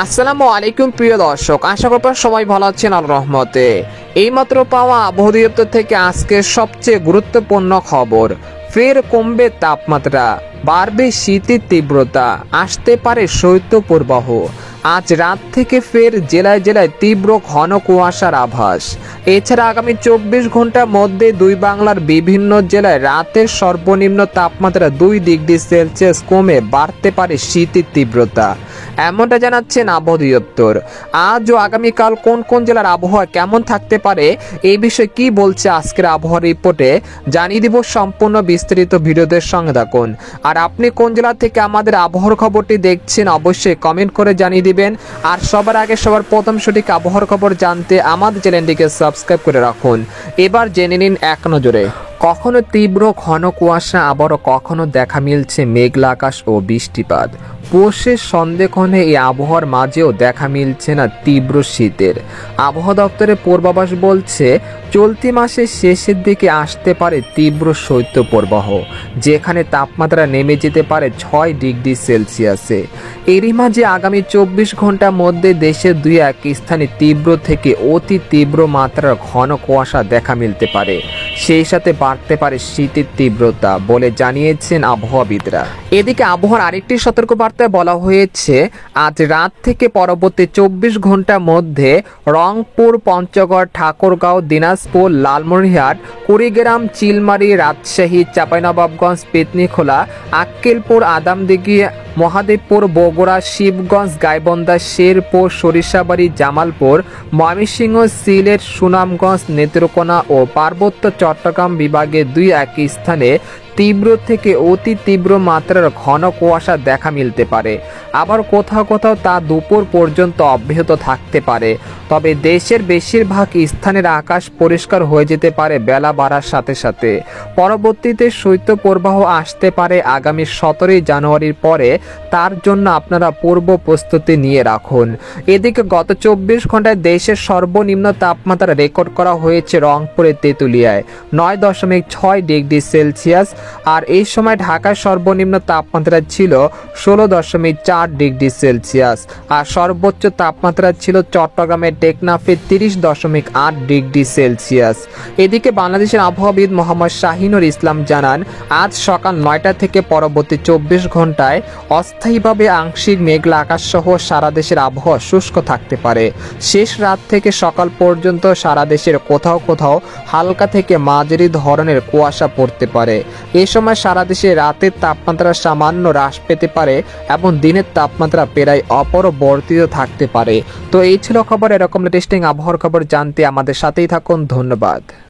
আসসালামু আলাইকুম প্রিয় দর্শক, আশা করি সবাই ভালো আছেন আল্লাহর রহমতে। এইমাত্র পাওয়া আবহাওয়া দপ্তর থেকে আজকের সবচেয়ে গুরুত্বপূর্ণ খবর, ফের কমবে তাপমাত্রা, বাড়বে শীতের তীব্রতা, আসতে পারে শৈত্যপ্রবাহ। আজ রাত থেকে ফের জেলায় জেলায় তীব্র ঘন কুয়াশার আভাস। এছাড়া আগামী 24 ঘন্টার মধ্যে দুই বাংলার বিভিন্ন জেলায় রাতের সর্বনিম্ন তাপমাত্রা 2 ডিগ্রি সেলসিয়াস কমে বাড়তে পারে শীতের তীব্রতা, এমনটা জানাচ্ছেন আবহাওয়া দপ্তর। আজ ও আগামীকাল কোন কোন জেলার আবহাওয়া কেমন থাকতে পারে এই বিষয়ে কি বলছে আজকের আবহাওয়া রিপোর্টে জানিয়ে দিব। সম্পূর্ণ বিস্তারিত ভিডিওদের সঙ্গে থাকুন। আর আপনি কোন জেলা থেকে আমাদের আবহাওয়ার খবরটি দেখছেন অবশ্যই কমেন্ট করে জানিয়ে দিবেন। আর সবার আগে সবার প্রথম সঠিক আবহাওয়ার খবর জানতে আমাদের চ্যানেলটিকে সাবস্ক্রাইব করে রাখুন। এবার জেনে নিন এক নজরে। কখনো তীব্র ঘন কুয়াশা, আবারও কখনো দেখা মিলছে মেঘলা আকাশ ও বৃষ্টিপাত। পৌষের সন্দেক্ষণে এই আবহাওয়ার মাঝেও দেখা মিলছে না তীব্র শীতের। আবহাওয়া দপ্তরের পূর্বাভাস বলছে চলতি মাসের শেষের দিকে আসতে পারে তীব্র শৈত্যপ্রবাহ, যেখানে তাপমাত্রা নেমে যেতে পারে 6 ডিগ্রি সেলসিয়াসে। এরই মাঝে আগামী 24 ঘন্টার মধ্যে দেশের 2-1 স্থানে তীব্র থেকে অতি তীব্র মাত্রার ঘন কুয়াশা দেখা মিলতে পারে। সেই সাথে বাড়তে পারে শীতের তীব্রতা বলে জানিয়েছেন আবহাওয়াবিদরা। এদিকে আবহাওয়ার আরেকটি সতর্কবার্তায় বলা হয়েছে আজ রাত থেকে পরবর্তী 24 ঘন্টার মধ্যে রংপুর, পঞ্চগড়, ঠাকুরগাঁও, দিনাজপুর, লালমনিরহাট, কুড়িগ্রাম, চিলমারি, রাজশাহী, চাঁপাইনবাবগঞ্জ, পেতনিখোলা, আক্কেলপুর, আদামদিঘি, মহাদেবপুর, বগুড়া, শিবগঞ্জ, গাইবান্ধা, শেরপুর, সরিষাবাড়ি, জামালপুর, ময়মনসিংহ, সিলেট, সুনামগঞ্জ, নেত্রকোনা ও পার্বত্য চট্টগ্রাম বিভাগে 2-1 স্থানে তীব্র থেকে অতি তীব্র মাত্রার ঘন কুয়াশা দেখা মিলতে পারে। আবার কোথাও কোথাও তা দুপুর পর্যন্ত অব্যাহত থাকতে পারে। তবে দেশের বেশিরভাগ স্থানের আকাশ পরিষ্কার হয়ে যেতে পারে বেলা বাড়ার সাথে সাথে। পরবর্তীতে শৈত্যপ্রবাহ আসতে পারে আগামী 17 জানুয়ারির পরে, তার জন্য আপনারা পূর্ব প্রস্তুতি নিয়ে রাখুন। এদিকে গত 24 ঘন্টায় দেশের সর্বনিম্ন তাপমাত্রা রেকর্ড করা হয়েছে রংপুরের তেঁতুলিয়ায় 9.6 ডিগ্রি সেলসিয়াস। আর এই সময় ঢাকার সর্বনিম্ন তাপমাত্রা ছিল 16.4 ডিগ্রি সেলসিয়াস। আর সর্বোচ্চ তাপমাত্রা ছিল চট্টগ্রামের টেকনাফে 30.8 ডিগ্রি সেলসিয়াস। এদিকে বাংলাদেশের আবহাওয়াবিদ মোহাম্মদ শাহিনুর ইসলাম জানান, আজ সকাল 9টা থেকে পরবর্তী 24 ঘন্টায় অস্থায়ীভাবে আংশিক মেঘলা আকাশ সহ সারা দেশের আবহাওয়া শুষ্ক থাকতে পারে। শেষ রাত থেকে সকাল পর্যন্ত সারা দেশের কোথাও কোথাও হালকা থেকে মাঝারি ধরনের কুয়াশা পড়তে পারে। এই সময় সারা দেশে রাতের তাপমাত্রা সামান্য হ্রাস পেতে পারে এবং দিনের তাপমাত্রা প্রায় অপরিবর্তিত থাকতে পারে। তো এই ছিল খবর। এরকম লেটেস্টিং আবহাওয়ার খবর জানতে আমাদের সাথেই থাকুন। ধন্যবাদ।